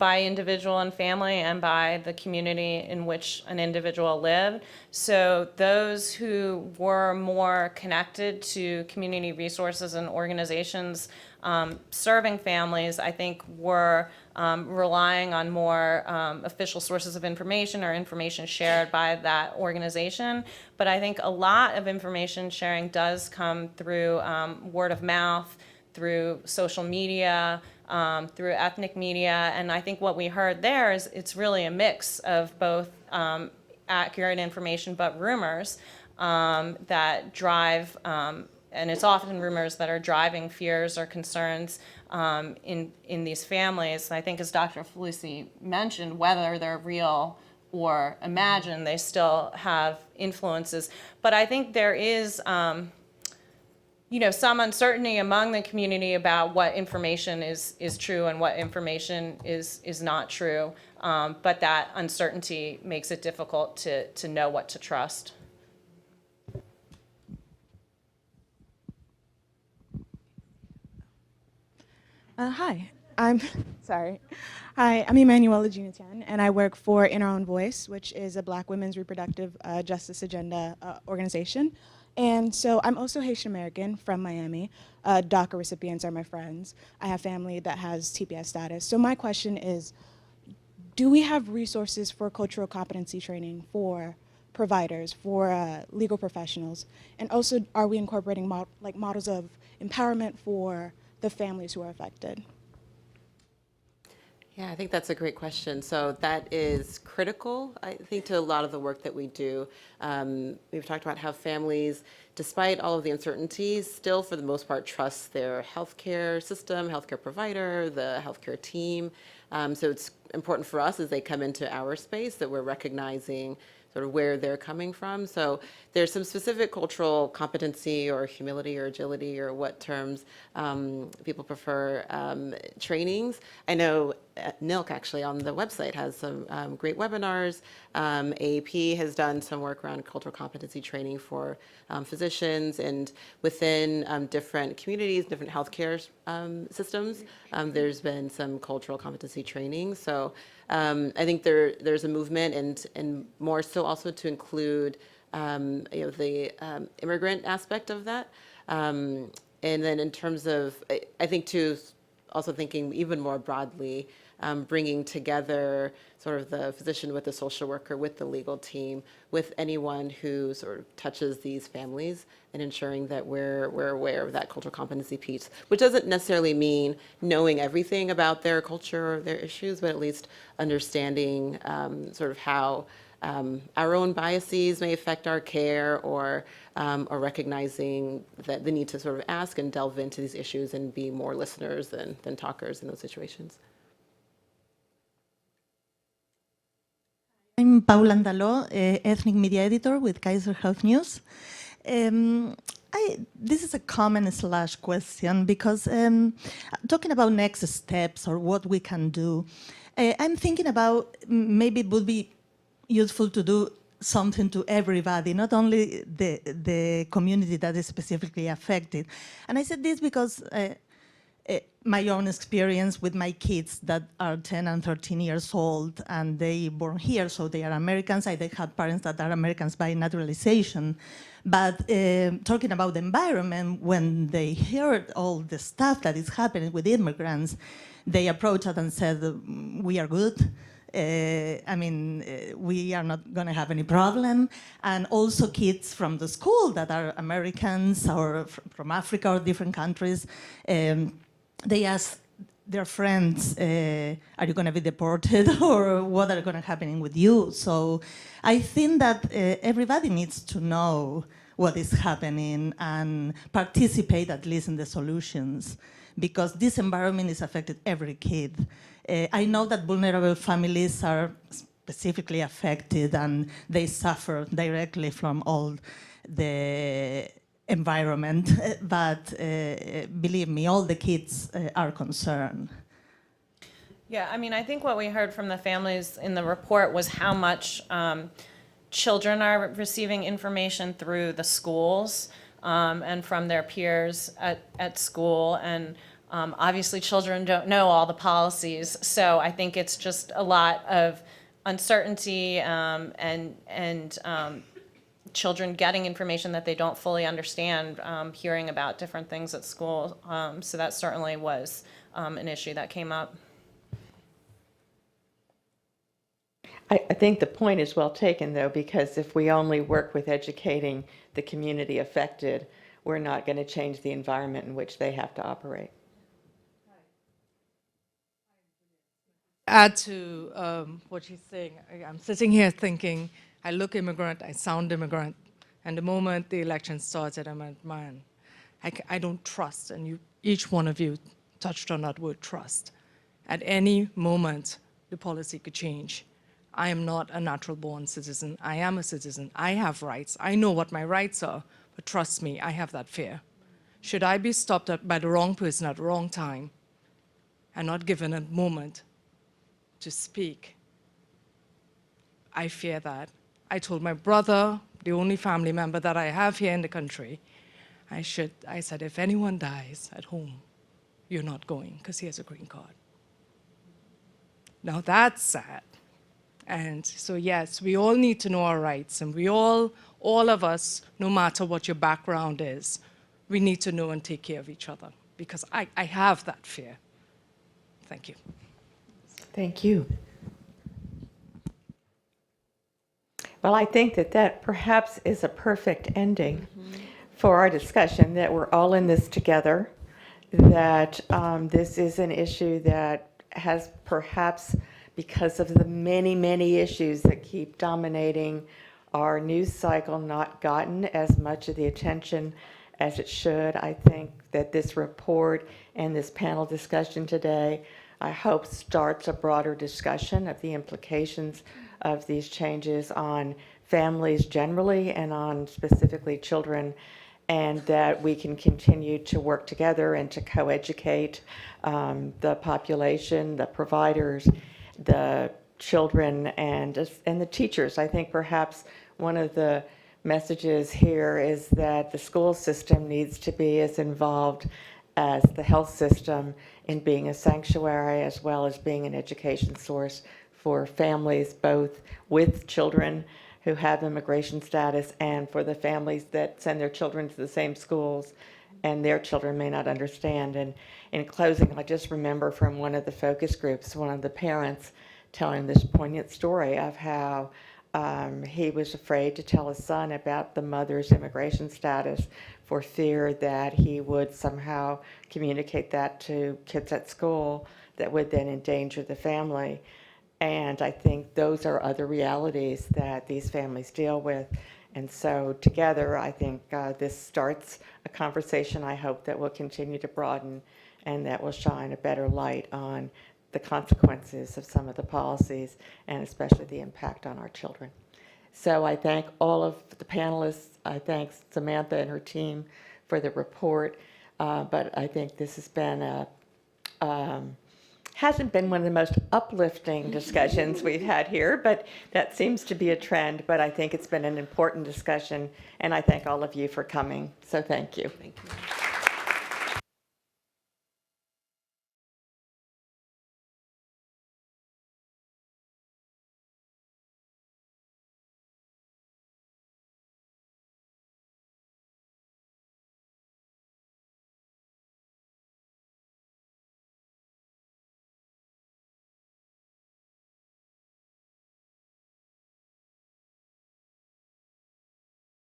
individual and family and by the community in which an individual lived. So those who were more connected to community resources and organizations serving families, I think, were relying on more official sources of information or information shared by that organization. But I think a lot of information sharing does come through word of mouth, through social media, through ethnic media. And I think what we heard there is it's really a mix of both accurate information but rumors that drive, and it's often rumors that are driving fears or concerns in these families. And I think, as Dr. Felici mentioned, whether they're real or imagined, they still have influences. But I think there is some uncertainty among the community about what information is true and what information is not true. But that uncertainty makes it difficult to know what to trust. Hi, I'm sorry. Hi, I'm Emanuela Junatian, and I work for In Our Own Voice, which is a Black women's reproductive justice agenda organization. And so I'm also Haitian American from Miami. DACA recipients are my friends. I have family that has TPS status. So my question is, do we have resources for cultural competency training for providers, for legal professionals? And also, are we incorporating models of empowerment for the families who are affected? Yeah, I think that's a great question. So that is critical, I think, to a lot of the work that we do. We've talked about how families, despite all of the uncertainties, still for the most part trust their healthcare system, healthcare provider, the healthcare team. So it's important for us as they come into our space that we're recognizing sort of where they're coming from. So there's some specific cultural competency or humility or agility or what terms people prefer trainings. I know NILC actually on the website has some great webinars. AAP has done some work around cultural competency training for physicians, and within different communities, different healthcare systems, there's been some cultural competency training. So I think there's a movement, and more so also to include the immigrant aspect of that. And then in terms of, I think too, also thinking even more broadly, bringing together sort of the physician with the social worker, with the legal team, with anyone who sort of touches these families, and ensuring that we're aware of that cultural competency piece, which doesn't necessarily mean knowing everything about their culture or their issues, but at least understanding sort of how our own biases may affect our care, or recognizing that the need to sort of ask and delve into these issues and be more listeners than talkers in those situations. I'm Paula Andaló, ethnic media editor with Kaiser Health News. This is a comment/question because talking about next steps or what we can do, I'm thinking about maybe it would be useful to do something to everybody, not only the community that is specifically affected. And I said this because my own experience with my kids that are 10 and 13 years old, and they born here, so they are Americans. I have parents that are Americans by naturalization. But talking about the environment, when they heard all the stuff that is happening with immigrants, they approached us and said, we are good. We are not going to have any problem. And also kids from the school that are Americans or from Africa or different countries, they ask their friends, are you going to be deported, or what are going to happen with you? So I think that everybody needs to know what is happening and participate at least in the solutions, because this environment is affecting every kid. I know that vulnerable families are specifically affected and they suffer directly from all the environment, but believe me, all the kids are concerned. Yeah, I mean, I think what we heard from the families in the report was how much children are receiving information through the schools and from their peers at school. And obviously, children don't know all the policies. So I think it's just a lot of uncertainty and children getting information that they don't fully understand, hearing about different things at school. So that certainly was an issue that came up. I think the point is well taken, though, because if we only work with educating the community affected, we're not going to change the environment in which they have to operate. Add to what she's saying, I'm sitting here thinking, I look immigrant, I sound immigrant, and the moment the election started, I'm like, man, I don't trust, and each one of you touched on that word trust. At any moment, the policy could change. I am not a natural-born citizen. I am a citizen. I have rights. I know what my rights are, but trust me, I have that fear. Should I be stopped by the wrong person at the wrong time and not given a moment to speak? I fear that. I told my brother, the only family member that I have here in the country, I said, if anyone dies at home, you're not going, because he has a green card. Now that's sad. And so yes, we all need to know our rights, and we all of us, no matter what your background is, we need to know and take care of each other, because I have that fear. Thank you. Thank you. Well, I think that that perhaps is a perfect ending for our discussion, that we're all in this together, that this is an issue that has perhaps, because of the many, many issues that keep dominating our news cycle, not gotten as much of the attention as it should. I think that this report and this panel discussion today, I hope, starts a broader discussion of the implications of these changes on families generally and on specifically children, and that we can continue to work together and to co-educate the population, the providers, the children, and the teachers. I think perhaps one of the messages here is that the school system needs to be as involved as the health system in being a sanctuary, as well as being an education source for families, both with children who have immigration status and for the families that send their children to the same schools and their children may not understand. And in closing, I just remember from one of the focus groups, one of the parents telling this poignant story of how he was afraid to tell his son about the mother's immigration status for fear that he would somehow communicate that to kids at school that would then endanger the family. And I think those are other realities that these families deal with. And so together, I think this starts a conversation I hope that will continue to broaden and that will shine a better light on the consequences of some of the policies and especially the impact on our children. So I thank all of the panelists. I thank Samantha and her team for the report. But I think this has been hasn't been one of the most uplifting discussions we've had here, but that seems to be a trend. But I think it's been an important discussion, and I thank all of you for coming. So thank you. Thank you.